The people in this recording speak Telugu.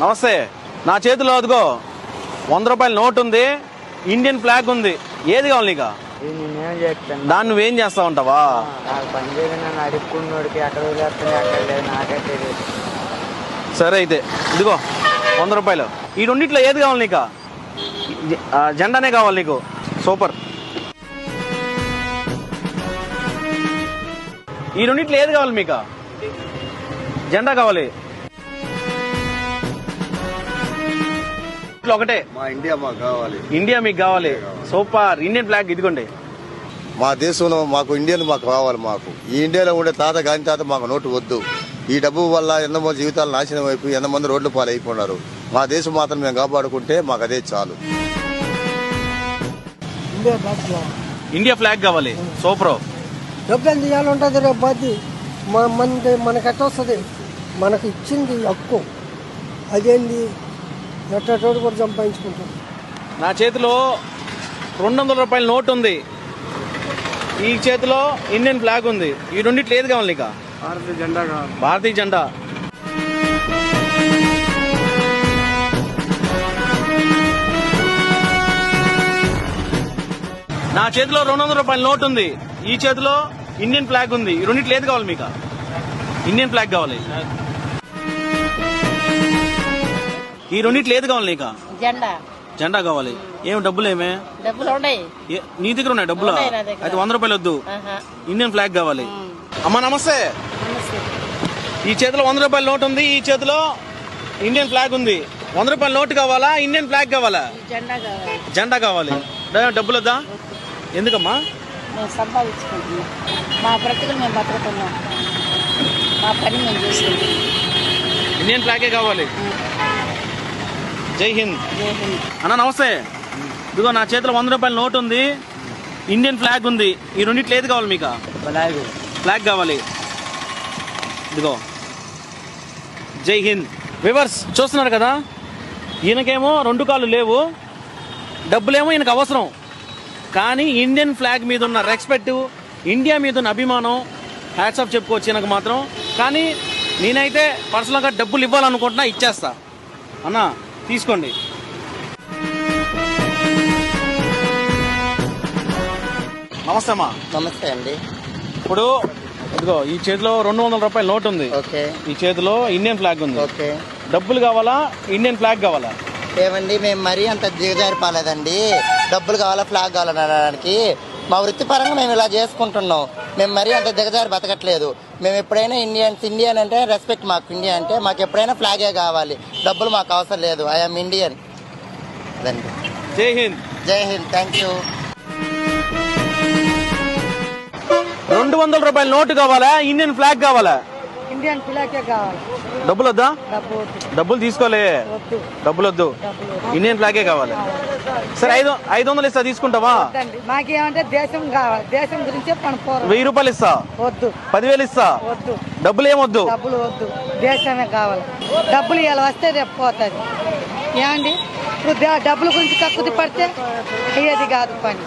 నమస్తే. నా చేతిలో అదిగో 100 రూపాయల నోట్ ఉంది, ఇండియన్ ఫ్లాగ్ ఉంది. ఏది కావాలి నీకు? దాన్ని నువ్వేం చేస్తా ఉంటావా? సరే అయితే ఇదిగో 100 రూపాయలు. ఈ రెండిట్లో ఏది కావాలి నీకు? జెండానే కావాలి నీకు. సూపర్. ఈ రెండిట్లో ఏది కావాలి మీకు? జెండా కావాలి. ఒకటే ఇండియా మాకు కావాలి. ఇండియా మీకు కావాలి. సూపర్. ఇండియన్ ఫ్లాగ్ ఇదిగోండి. మా దేశంలో మాకు ఇండియన్ మాకు కావాలి. మాకు ఈ ఇండియాలో ఉండే తాత గాని తాత మాకు నోటు వద్దు. ఈ డబ్బు వల్ల ఎంతమంది జీవితాలు నాశనం అయిపోయి ఎంతమంది రోడ్ల పాలు అయిపోయినారు. మా దేశం మాత్రం మేము కాపాడుకుంటే మాకు అదే చాలు. ఇండియా ఫ్లాగ్ కావాలి. సూపర్. డబ్బు ఎంత చేయాలంటుంది రేపు బాధ్య మనకి ఎట్ట వస్తుంది? మనకు ఇచ్చింది హక్కు. అదేంది ఎట్టోడు కూడా సంపాదించుకుంటాం. నా చేతిలో 200 రూపాయల నోట్ ఉంది, ఈ చేతిలో ఇండియన్ ఫ్లాగ్ ఉంది. ఈ రెండిట్లో ఏది కావాలి నీకు? భారతీయ జెండా కావాలి. భారతీయ జెండా. నా చేతిలో 200 రూపాయల నోట్ ఉంది, ఈ చేతిలో ఇండియన్ ఫ్లాగ్ ఉంది. ఈ రెండిట్లో ఏది కావాలి మీకు? ఇండియన్ ఫ్లాగ్ కావాలి. ఈ రెండిట్లో ఏది కావాలి నీకు? జెండా. జెండా కావాలి. ఏమి డబ్బులు? ఏమే డబ్బులు ఉన్నాయి నీ దగ్గర? ఉన్నాయి డబ్బులు. అయితే 100 రూపాయలు వద్దు, ఇండియన్ ఫ్లాగ్ కావాలి. అమ్మా నమస్తే. ఈ చేతిలో 100 రూపాయల నోట్ ఉంది, ఈ చేతిలో ఇండియన్ ఫ్లాగ్ ఉంది. 100 రూపాయల నోట్ కావాలా, ఇండియన్ ఫ్లాగ్ కావాలా? జెండా కావాలి. డబ్బులు వద్దా? ఎందుకమ్మా? మేము సంపాదించుకుంటున్నాం, మా బ్రతుకులు మేము బతుకుతున్నాం, మా పని మేము చేసుకుంటాం. ఇండియన్ ఫ్లాగే కావాలి. జై హింద్. జై హింద్. అన్న నమస్తే. ఇదిగో నా చేతిలో 100 రూపాయల నోట్ ఉంది, ఇండియన్ ఫ్లాగ్ ఉంది. ఈ రెండిట్లో ఏది కావాలి మీకు? ఫ్లాగ్ కావాలి. ఇదిగో. జై హింద్. వివర్స్ చూస్తున్నారు కదా, ఈయనకేమో 2 కాళ్ళు లేవు, డబ్బులేమో ఈయనకు అవసరం. కానీ ఇండియన్ ఫ్లాగ్ మీద ఉన్న రెస్పెక్ట్, ఇండియా మీద ఉన్న అభిమానం హ్యాట్స్ ఆఫ్ చెప్పుకోవచ్చు ఈయనకు మాత్రం. కానీ నేనైతే పర్సనల్గా డబ్బులు ఇవ్వాలనుకుంటున్నా, ఇచ్చేస్తా. అన్న తీసుకోండి. నమస్తే అమ్మా. నమస్తే అండి. ఇప్పుడు ఇదిగో ఈ చేతిలో 200 రూపాయల నోట్ ఉంది, ఈ చేతిలో ఇండియన్ ఫ్లాగ్ ఉంది. డబ్బులు కావాలా, ఇండియన్ ఫ్లాగ్ కావాలా? ఏమండి మేము మరీ అంత దిగజారిపోలేదండి. డబ్బులు కావాలా, ఫ్లాగ్ కావాలనడానికి మా వృత్తిపరంగా మేము ఇలా చేసుకుంటున్నాం. మేము మరీ అంత దిగజారి బతకట్లేదు. మేము ఎప్పుడైనా ఇండియన్ అంటే రెస్పెక్ట్. మాకు ఇండియా అంటే మాకు ఎప్పుడైనా ఫ్లాగే కావాలి, డబ్బులు మాకు అవసరం లేదు. I'm Indian. అదండి. జై హింద్. జై హింద్. Thank you. 200 రూపాయల నోటు కావాలా, ఇండియన్ ఫ్లాగ్ కావాలా? ఇండియన్ ఫ్లాగే కావాలి. డబ్బులు వద్దా? డబ్బులు తీసుకోలే, డబ్బులు వద్దు, ఇండియన్ ఫ్లాగే కావాలి. సరే 500 ఇస్తా, తీసుకుంటావా? మాకేమంటే దేశం కావాలి, దేశం గురించే 1000 రూపాయలు ఇస్తా. వద్దు. 10,000 ఇస్తా. వద్దు. డబ్బులు ఏమొద్దు. డబ్బులు వద్దు, దేశమే కావాలి. డబ్బులు ఇలా వస్తే రేపు పోతుంది. ఏమండి ఇప్పుడు డబ్బుల గురించి కక్కుతి పడితే అయ్యేది కాదు పని.